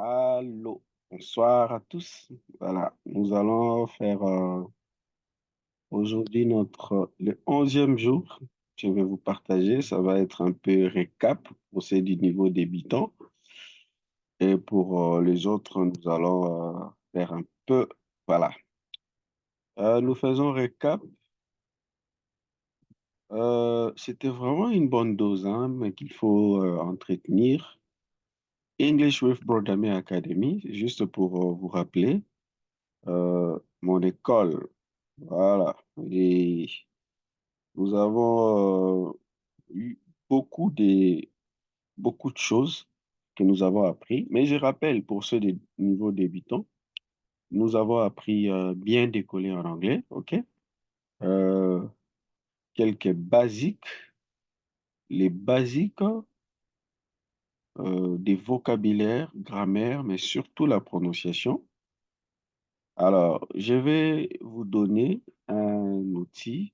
Allô, bonsoir à tous. Voilà, nous allons faire aujourd'hui le 11e jour. Je vais vous partager, ça va être un peu récap pour ceux du niveau débutant. Et pour les autres, nous allons faire un peu, voilà. Nous faisons récap. C'était vraiment une bonne dose, hein, mais qu'il faut entretenir. English with Brodami Academy, juste pour vous rappeler, mon école. Voilà. Et nous avons eu beaucoup beaucoup de choses que nous avons appris. Mais je rappelle, pour ceux des niveaux débutants, nous avons appris bien décoller en anglais, OK? Euh, quelques basiques, les basiques des vocabulaires, grammaire, mais surtout la prononciation. Alors, je vais vous donner un outil.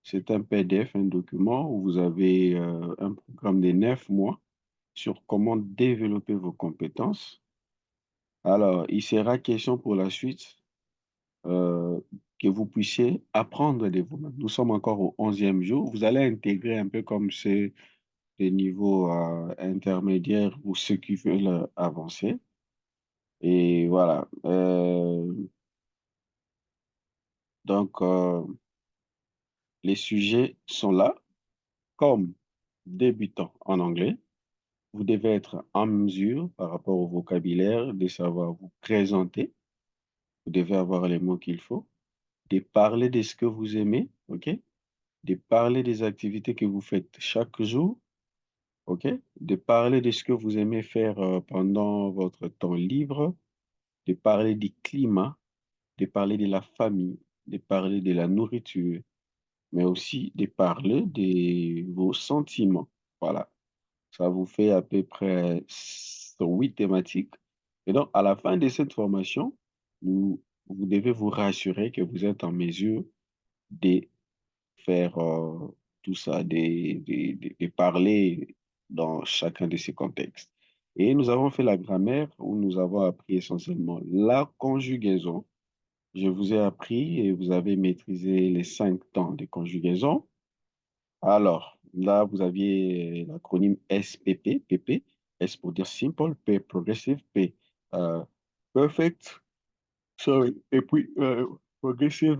C'est un PDF, un document où vous avez un programme de 9 mois sur comment développer vos compétences. Alors, il sera question pour la suite euh, que vous puissiez apprendre de vous-même. Nous sommes encore au 11e jour. Vous allez intégrer un peu comme c'est des niveaux intermédiaires ou ceux qui veulent avancer. Et voilà. Donc, les sujets sont là, comme débutant en anglais. Vous devez être en mesure, par rapport au vocabulaire, de savoir vous présenter. Vous devez avoir les mots qu'il faut, de parler de ce que vous aimez, OK? De parler des activités que vous faites chaque jour, OK? De parler de ce que vous aimez faire pendant votre temps libre, de parler du climat, de parler de la famille, de parler de la nourriture, mais aussi de parler de vos sentiments. Voilà. Ça vous fait à peu près 8 thématiques. Et donc, à la fin de cette formation, vous devez vous rassurer que vous êtes en mesure de faire tout ça, de parler dans chacun de ces contextes. Et nous avons fait la grammaire où nous avons appris essentiellement la conjugaison. Je vous ai appris et vous avez maîtrisé les 5 temps de conjugaison. Alors, là, vous aviez l'acronyme SPP, PP, S pour dire simple, P progressive, P perfect, sorry, et puis progressive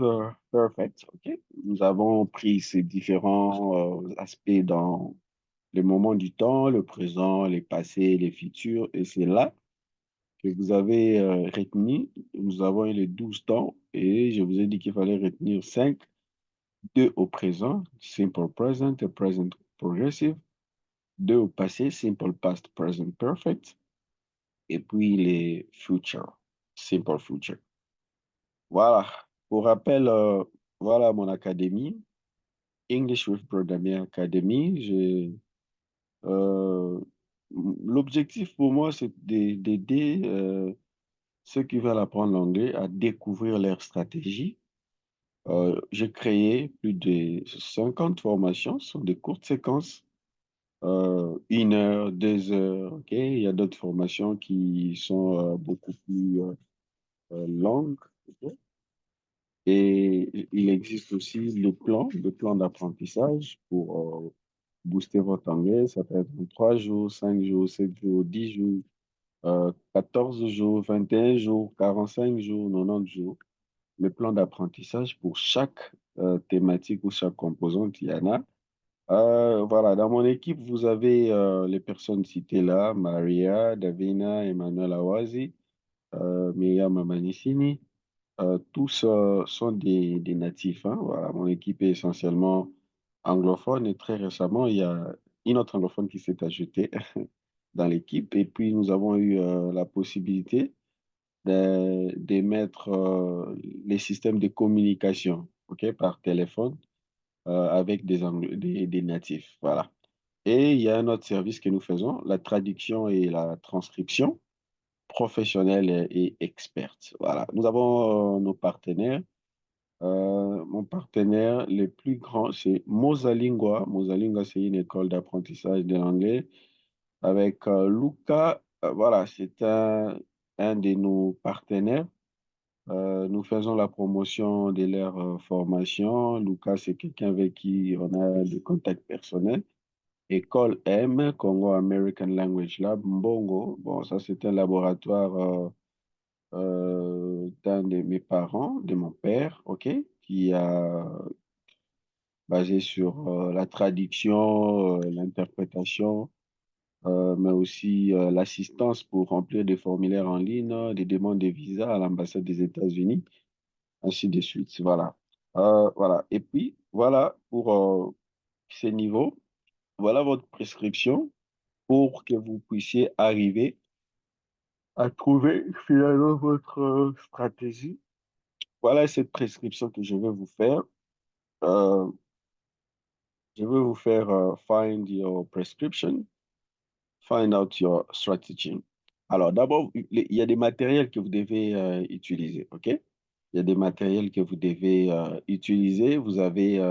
perfect. OK? Nous avons pris ces différents aspects dans les moments du temps, le présent, les passés, les futurs, et c'est là que vous avez retenu. Nous avons eu les 12 temps et je vous ai dit qu'il fallait retenir 5, 2 au présent, simple present et present progressive. Deux au passé, simple past, present perfect. Et puis les future, simple future. Voilà. Pour rappel, voilà mon académie, English with Brodamir Academy. Euh, L'objectif pour moi, c'est d'aider ceux qui veulent apprendre l'anglais à découvrir leur stratégie. J'ai créé plus de 50 formations sur des courtes séquences 1 heure, 2 heures, ok? Il y a d'autres formations qui sont beaucoup plus longues, ok? Et il existe aussi le plan d'apprentissage pour booster votre anglais. Ça peut être en 3 jours, 5 jours, 7 jours, 10 jours, 14 jours, 21 jours, 45 jours, 90 jours. Le plan d'apprentissage pour chaque thématique ou chaque composante, il y en a. Voilà, dans mon équipe, vous avez les personnes citées là, Maria, Davina, Emmanuel Awazi, Myriam Amanisini. Tous sont des natifs, hein. Voilà, mon équipe est essentiellement anglophone et très récemment, il y a une autre anglophone qui s'est ajoutée dans l'équipe. Et puis, nous avons eu la possibilité d'émettre les systèmes de communication, ok, par téléphone avec des natifs. Voilà. Et il y a un autre service que nous faisons, la traduction et la transcription professionnelle et experte. Voilà. Nous avons nos partenaires. Mon partenaire le plus grand, c'est Mosalingua. Mosalingua, c'est une école d'apprentissage de l'anglais avec Luca Voilà, c'est un de nos partenaires. Nous faisons la promotion de leur formation. Lucas, c'est quelqu'un avec qui on a des contacts personnels. École M, Congo American Language Lab, Mbongo. Bon, ça, c'est un laboratoire d'un de mes parents, de mon père, OK, qui a basé sur la traduction, l'interprétation, mais aussi l'assistance pour remplir des formulaires en ligne, des demandes de visa à l'ambassade des États-Unis, ainsi de suite. Voilà. Voilà. Et puis, voilà pour ces niveaux. Voilà votre prescription pour que vous puissiez arriver à trouver finalement votre stratégie. Voilà cette prescription que je vais vous faire. Euh, je vais vous faire find your prescription, find out your strategy. Alors, d'abord, il y a des matériels que vous devez utiliser, OK? Il y a des matériels que vous devez utiliser. Vous avez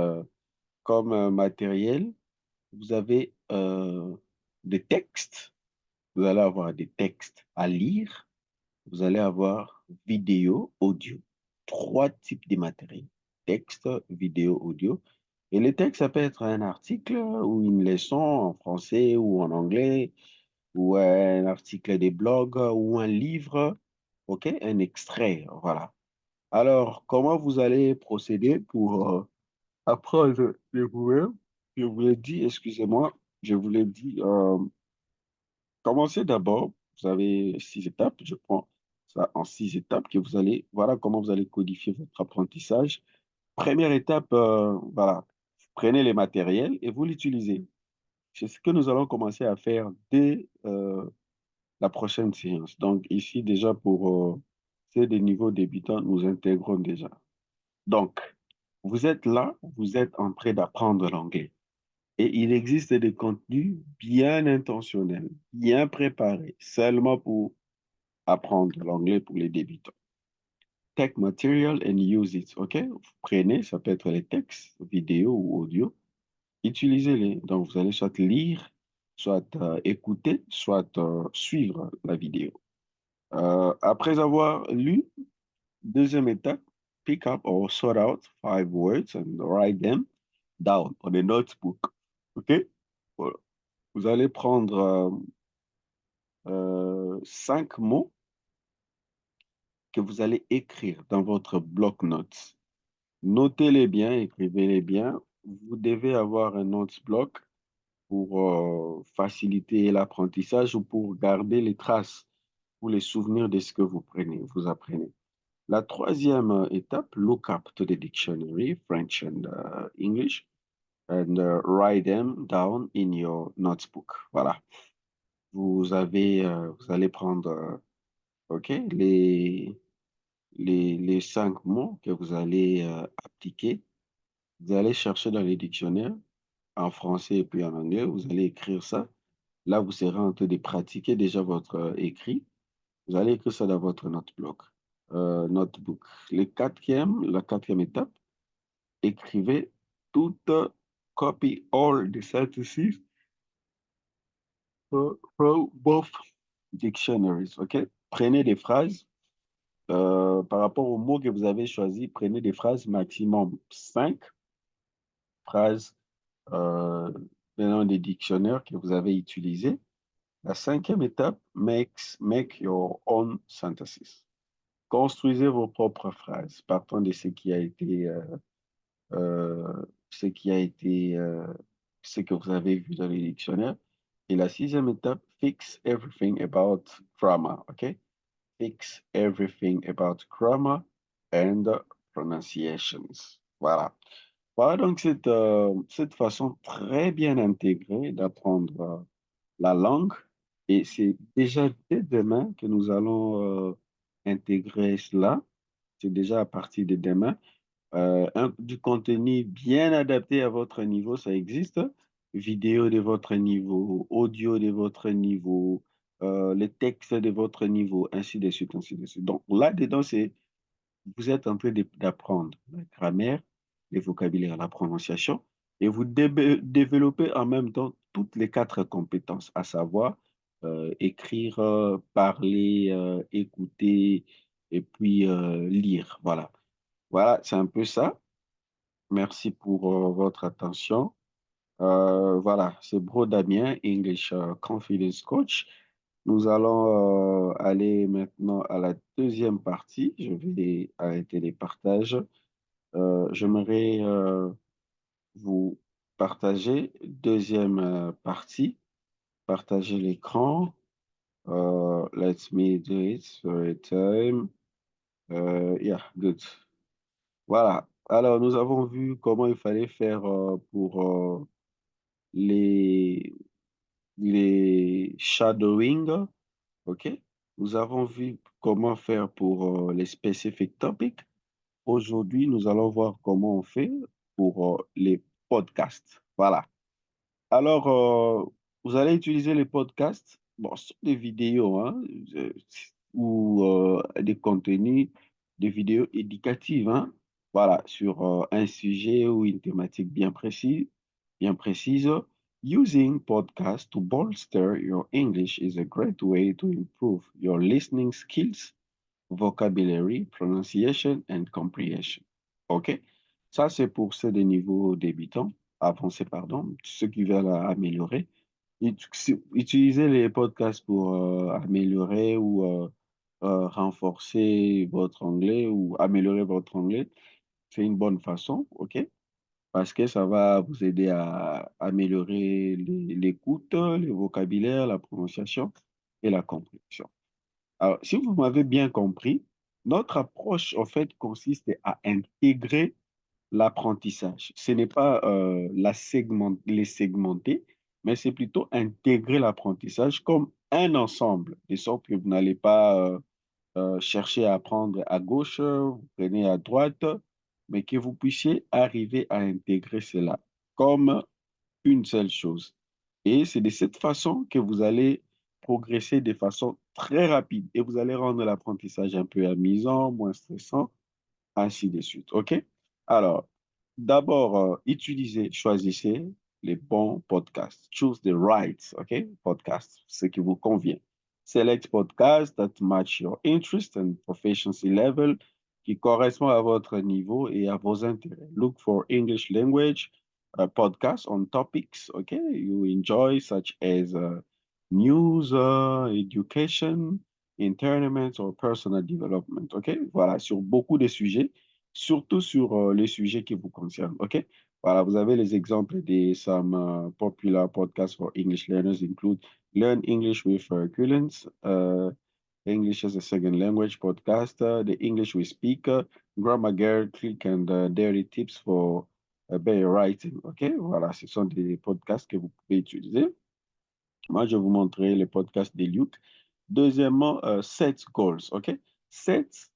comme matériel, vous avez des textes. Vous allez avoir des textes à lire. Vous allez avoir vidéo, audio. Trois types de matériel. Texte, vidéo, audio. Et le texte, ça peut être un article ou une leçon en français ou en anglais, ou un article des blogs ou un livre, OK? Un extrait, voilà. Alors, comment vous allez procéder pour apprendre de vous-même? Je vous l'ai dit, excusez-moi, je vous l'ai dit, commencez d'abord, vous avez 6 étapes, je prends ça en 6 étapes, que vous allez, voilà comment vous allez codifier votre apprentissage. Première étape, voilà, vous prenez les matériels et vous l'utilisez. C'est ce que nous allons commencer à faire dès la prochaine séance. Donc ici, déjà pour c'est des niveaux débutants, nous intégrons déjà. Donc, vous êtes là, vous êtes en train d'apprendre l'anglais. Et il existe des contenus bien intentionnels, bien préparés, seulement pour apprendre l'anglais pour les débutants. Take material and use it, OK? Vous prenez, ça peut être les textes, vidéo ou audio, utilisez-les. Donc, vous allez soit lire, soit écouter, soit suivre la vidéo. Après avoir lu, deuxième étape, pick up or sort out 5 words and write them down on a notebook. OK? Voilà. Vous allez prendre 5 mots que vous allez écrire dans votre bloc-notes. Notez-les bien, écrivez-les bien. Vous devez avoir un notes-bloc pour faciliter l'apprentissage ou pour garder les traces ou les souvenirs de ce que vous prenez, vous apprenez. La troisième étape, look up to the dictionary, French and English, and write them down in your notebook. Voilà. Vous allez prendre, OK, les 5 mots que vous allez appliquer. Vous allez chercher dans les dictionnaires, en français et puis en anglais, vous allez écrire ça. Là, vous serez en train de pratiquer déjà votre écrit. Vous allez écrire ça dans votre notebook. Notebook. La quatrième étape, écrivez toute copy all the sentences from both dictionaries. OK? Prenez des phrases par rapport aux mots que vous avez choisis. Prenez des phrases maximum 5 phrases venant des dictionnaires que vous avez utilisés. La cinquième étape, make your own sentences. Construisez vos propres phrases, partant de ce qui a été, ce que vous avez vu dans les dictionnaires. Et la sixième étape, fix everything about grammar, OK? Fix everything about grammar and pronunciations. Voilà. Voilà donc cette façon très bien intégrée d'apprendre la langue. Et c'est déjà dès demain que nous allons intégrer cela. C'est déjà à partir de demain. Du contenu bien adapté à votre niveau, ça existe. Vidéo de votre niveau, audio de votre niveau, les textes de votre niveau, ainsi de suite, ainsi de suite. Donc là-dedans, vous êtes en train d'apprendre la grammaire, les vocabulaires, la prononciation, et vous développez en même temps toutes les 4 compétences, à savoir écrire, parler, écouter et puis lire. Voilà. Voilà, c'est un peu ça. Merci pour votre attention. Voilà, c'est Bro Damien, English Confidence Coach. Nous allons aller maintenant à la deuxième partie. Je vais arrêter les partages. J'aimerais vous partager deuxième partie. Partager l'écran. Let me do it. Sorry, time. Yeah, good. Voilà. Alors, nous avons vu comment il fallait faire pour les, les shadowing. OK? Nous avons vu comment faire pour les specific topics. Aujourd'hui, nous allons voir comment on fait pour les podcasts. Voilà. Alors, vous allez utiliser les podcasts. Bon, ce sont des vidéos, hein, euh, ou des contenus, des vidéos éducatives, hein. Voilà, sur un sujet ou une thématique bien précise. Using podcasts to bolster your English is a great way to improve your listening skills, vocabulary, pronunciation and comprehension. OK? Ça, c'est pour ceux des niveaux débutants, avancés, pardon, ceux qui veulent améliorer. Utilisez les podcasts pour améliorer ou renforcer votre anglais ou améliorer votre anglais. C'est une bonne façon, OK? Parce que ça va vous aider à améliorer l'écoute, le vocabulaire, la prononciation et la compréhension. Alors, si vous m'avez bien compris, notre approche, en fait, consiste à intégrer l'apprentissage. Ce n'est pas les segmenter, mais c'est plutôt intégrer l'apprentissage comme un ensemble, de sorte que vous n'allez pas chercher à apprendre à gauche, vous prenez à droite, mais que vous puissiez arriver à intégrer cela comme une seule chose. Et c'est de cette façon que vous allez progresser de façon très rapide et vous allez rendre l'apprentissage un peu amusant, moins stressant, ainsi de suite. OK? Alors, d'abord, choisissez les bons podcasts. Choose the right, OK? Podcast, ce qui vous convient. Select podcasts that match your interest and proficiency level, qui correspond à votre niveau et à vos intérêts. Look for English language podcasts on topics, OK, you enjoy, such as news, education, entertainment or personal development. OK? Voilà, sur beaucoup de sujets, surtout sur les sujets qui vous concernent. OK? Voilà, vous avez les exemples des some popular podcasts for English learners include Learn English with Currents, English as a Second Language podcast, The English We Speak, Grammar Girl, Click and Daily Tips for better writing. OK? Voilà, ce sont des podcasts que vous pouvez utiliser. Moi, je vais vous montrer les podcasts d'Eliot. Deuxièmement, set goals, OK? Set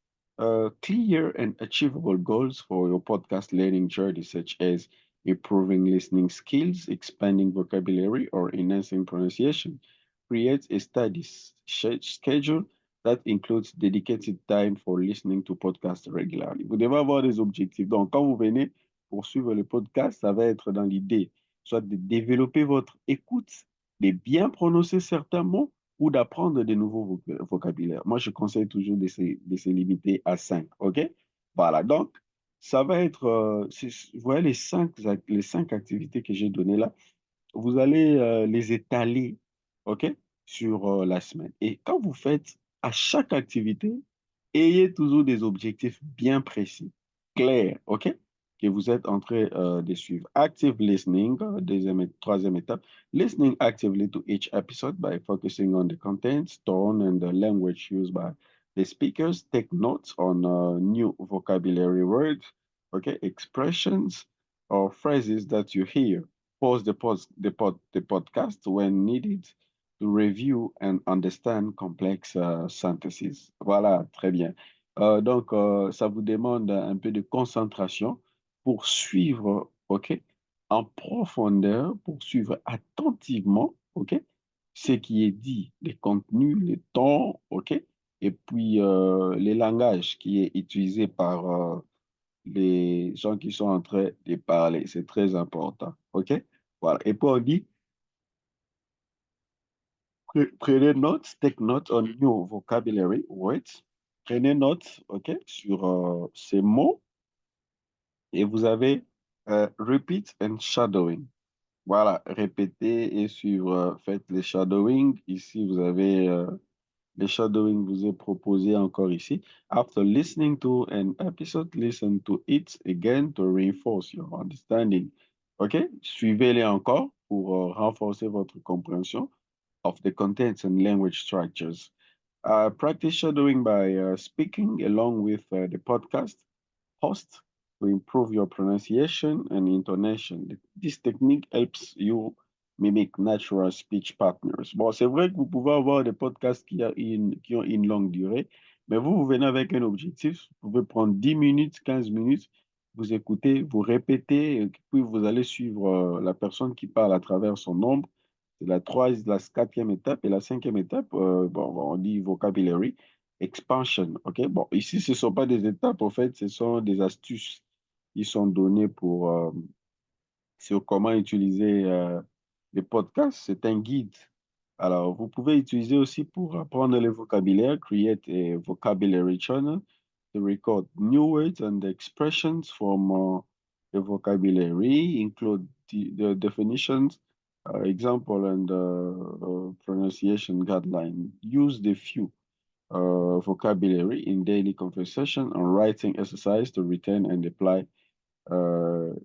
clear and achievable goals for your podcast learning journey, such as improving listening skills, expanding vocabulary, or enhancing pronunciation. Create a study schedule that includes dedicated time for listening to podcasts regularly. Vous devez avoir des objectifs. Donc, quand vous venez pour suivre le podcast, ça va être dans l'idée, soit de développer votre écoute, de bien prononcer certains mots ou d'apprendre de nouveaux vocabulaires. Moi, je conseille toujours de se limiter à 5, OK? Voilà, donc, ça va être, vous voyez les cinq activités que j'ai données là, vous allez les étaler, OK, sur la semaine. Et quand vous faites à chaque activité, ayez toujours des objectifs bien précis, clairs, OK, que vous êtes en train de suivre. Active listening, troisième étape. Listening actively to each episode by focusing on the content, tone, and the language used by the speakers. Take notes on new vocabulary words, okay, expressions, or phrases that you hear. Pause the podcast when needed to review and understand complex sentences. Voilà, très bien. Donc, ça vous demande un peu de concentration pour suivre, OK, en profondeur, pour suivre attentivement, OK, ce qui est dit, les contenus, les tons, OK, et puis les langages qui est utilisé par les gens qui sont en train de parler. C'est très important, OK? Voilà. Et puis on dit Prenez note, take note on your vocabulary words. Prenez note, OK, sur ces mots et vous avez repeat and shadowing. Voilà, répétez et suivre. Faites les shadowing. Ici, vous avez les shadowing vous est proposé encore ici. After listening to an episode, listen to it again to reinforce your understanding. OK? Suivez-les encore pour renforcer votre compréhension of the contents and language structures. Practice shadowing by speaking along with the podcast host to improve your pronunciation and intonation. This technique helps you mimic natural speech partners. Bon, c'est vrai que vous pouvez avoir des podcasts qui ont une longue durée, mais vous venez avec un objectif. Vous pouvez prendre 10 minutes, 15 minutes, vous écoutez, vous répétez, et puis vous allez suivre la personne qui parle à travers son nombre. C'est la quatrième étape et la cinquième étape, on dit vocabulary expansion. OK? Bon, ici, ce ne sont pas des étapes, en fait, ce sont des astuces qui sont données sur comment utiliser les podcasts. C'est un guide. Alors, vous pouvez utiliser aussi pour apprendre le vocabulaire, create a vocabulary channel to record new words and expressions from the vocabulary, include the definitions, example, and pronunciation guideline. Use the few vocabulary in daily conversation and writing exercise to retain and apply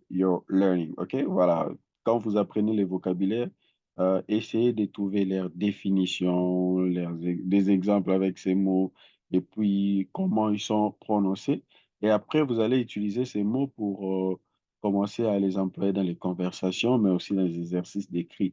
your learning. OK? Voilà. Quand vous apprenez les vocabulaires, essayez de trouver leurs définitions, des exemples avec ces mots, et puis comment ils sont prononcés. Et après, vous allez utiliser ces mots pour commencer à les employer dans les conversations, mais aussi dans les exercices d'écrit.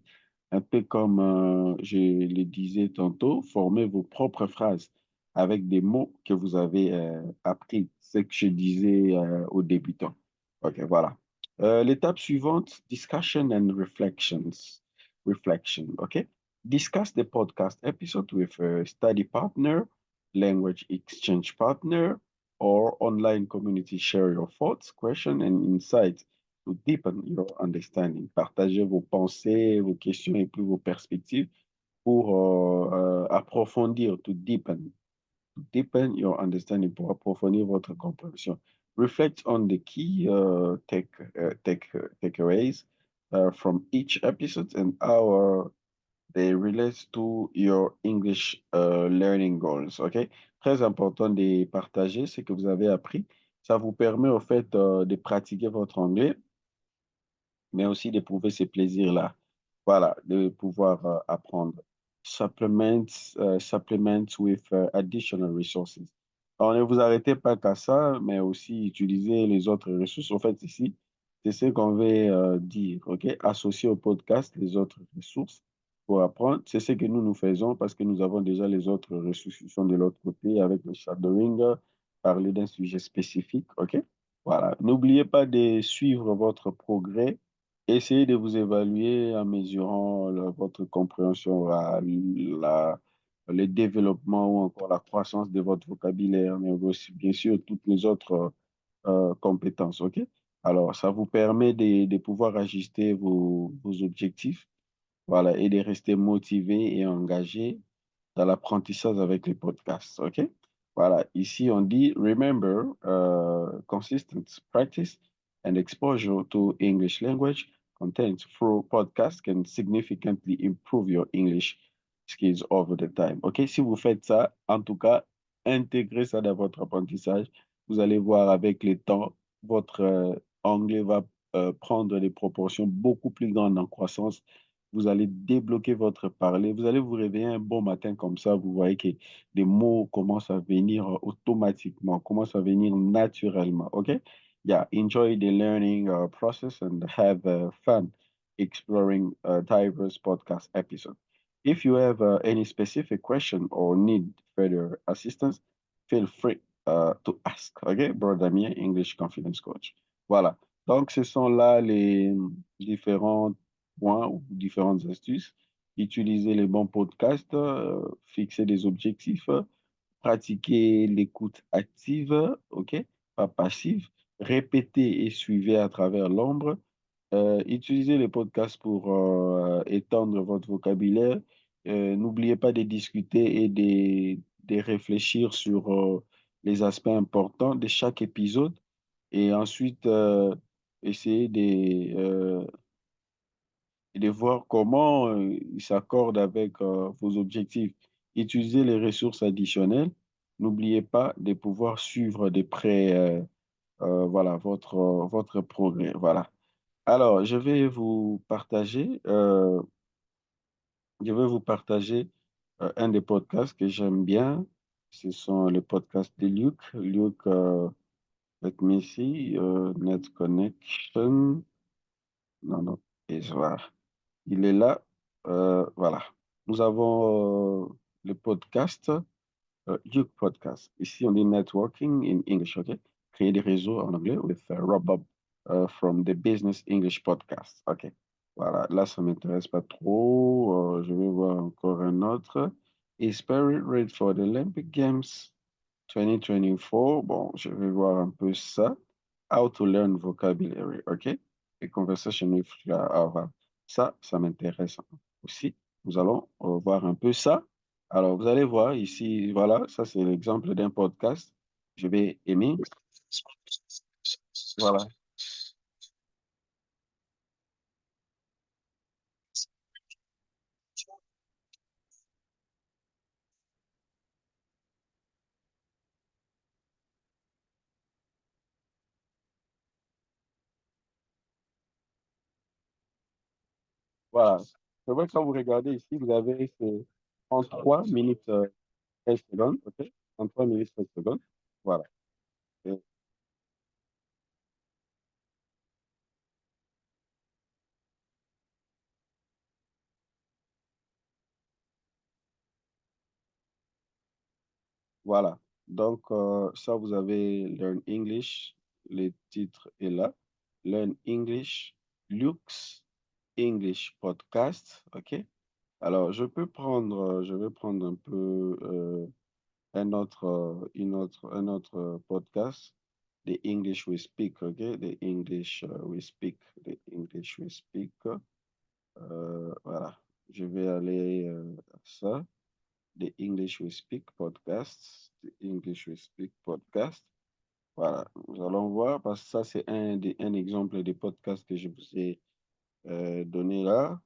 Un peu comme je le disais tantôt, formez vos propres phrases avec des mots que vous avez appris, ce que je disais aux débutants. OK, voilà. L'étape suivante, discussion and reflections. Reflection, OK? Discuss the podcast episode with a study partner, language exchange partner, or online community. Share your thoughts, questions, and insights to deepen your understanding. Partagez vos pensées, vos questions et puis vos perspectives pour approfondir, to deepen your understanding, pour approfondir votre compréhension. Reflect on the key takeaways from each episode and how they relate to your English learning goals. OK? Très important de partager ce que vous avez appris. Ça vous permet, au fait, de pratiquer votre anglais, mais aussi d'éprouver ces plaisirs-là. Voilà, de pouvoir apprendre. Supplements with additional resources. Alors, ne vous arrêtez pas qu'à ça, mais aussi utiliser les autres ressources. En fait, ici, c'est ce qu'on veut dire, OK? Associer au podcast les autres ressources pour apprendre. C'est ce que nous faisons parce que nous avons déjà les autres ressources qui sont de l'autre côté avec le shadowing, parler d'un sujet spécifique, OK? Voilà. N'oubliez pas de suivre votre progrès. Essayez de vous évaluer en mesurant votre compréhension, le développement ou encore la croissance de votre vocabulaire, mais aussi, bien sûr, toutes les autres compétences. OK? Alors, ça vous permet de pouvoir ajuster vos objectifs, voilà, et de rester motivé et engagé dans l'apprentissage avec les podcasts. OK? Voilà, ici on dit remember, consistent practice and exposure to English language content through podcasts can significantly improve your English skills over the time. OK? Si vous faites ça, en tout cas, intégrez ça dans votre apprentissage. Vous allez voir avec le temps, votre anglais va prendre des proportions beaucoup plus grandes en croissance. Vous allez débloquer votre parler. Vous allez vous réveiller un bon matin comme ça. Vous voyez que des mots commencent à venir automatiquement, commencent à venir naturellement. OK? Yeah, enjoy the learning process and have fun exploring diverse podcast episodes. If you have any specific question or need further assistance, feel free to ask. OK? Brother Damien, English Confidence Coach. Voilà. Donc, ce sont là les différents points ou différentes astuces. Utiliser les bons podcasts, fixer des objectifs, pratiquer l'écoute active, OK, pas passive, répéter et suivre à travers l'ombre, utiliser les podcasts pour étendre votre vocabulaire N'oubliez pas de discuter et de réfléchir sur les aspects importants de chaque épisode et ensuite essayer de voir comment il s'accorde avec vos objectifs. Utilisez les ressources additionnelles. N'oubliez pas de pouvoir suivre de près voilà, votre progrès. Voilà. Alors, je vais vous partager un des podcasts que j'aime bien. Ce sont les podcasts de Luc. Luc, let me see, Net Connection. Non, non. Et voilà. Il est là. Voilà. Nous avons le podcast, Duke Podcast. Ici, on dit networking in English, OK? Créer des réseaux en anglais with Rob Bob from the Business English Podcast. OK. Voilà. Là, ça m'intéresse pas trop. Je vais voir encore un autre. Is Perry ready for the Olympic Games 2024? Bon, je vais voir un peu ça. How to learn vocabulary, OK? A conversation with Ava. Ça m'intéresse aussi. Nous allons voir un peu ça. Alors, vous allez voir ici, voilà, ça c'est l'exemple d'un podcast. Je vais aimer. Voilà, voilà. C'est vrai que quand vous regardez ici, vous avez c'est 33 minutes 13 secondes, OK? 33 minutes 13 secondes. Voilà. Et voilà. Donc, ça, vous avez Learn English. Le titre est là. Learn English, Luke's English Podcast. OK? Alors, je vais prendre un peu un autre podcast. The English We Speak. OK? The English We Speak. The English We Speak. Voilà. Je vais aller à ça. The English We Speak podcast. The English We Speak podcast. Voilà, nous allons voir parce que ça, c'est un exemple des podcasts que je vous ai donné là.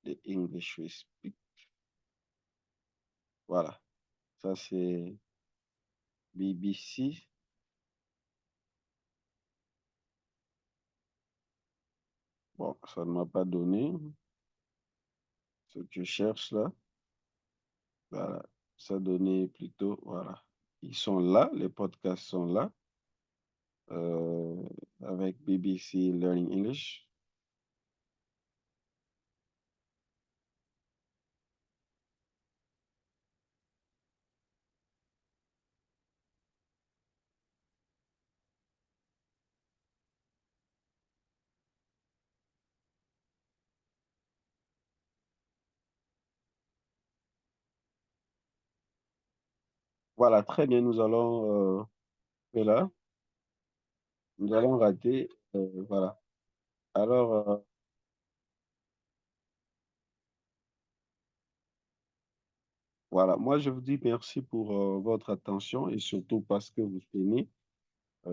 The English We Speak. Voilà, ça, c'est BBC. Bon, ça ne m'a pas donné ce que je cherche là. Voilà, ça donnait plutôt, voilà. Ils sont là, les podcasts sont là, euh, avec BBC Learning English. Voilà, très bien, et là, nous allons rater, voilà. Alors, voilà, moi je vous dis merci pour votre attention et surtout parce que vous tenez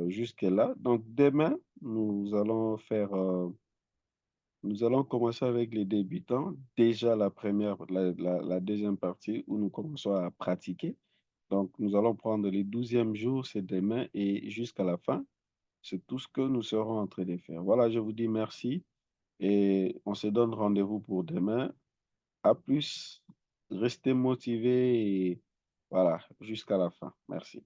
jusque-là. Donc demain, nous allons commencer avec les débutants. Déjà la deuxième partie où nous commençons à pratiquer. Donc nous allons prendre les 12e jours, c'est demain et jusqu'à la fin. C'est tout ce que nous serons en train de faire. Voilà, je vous dis merci et on se donne rendez-vous pour demain. À plus, restez motivés et voilà, jusqu'à la fin. Merci.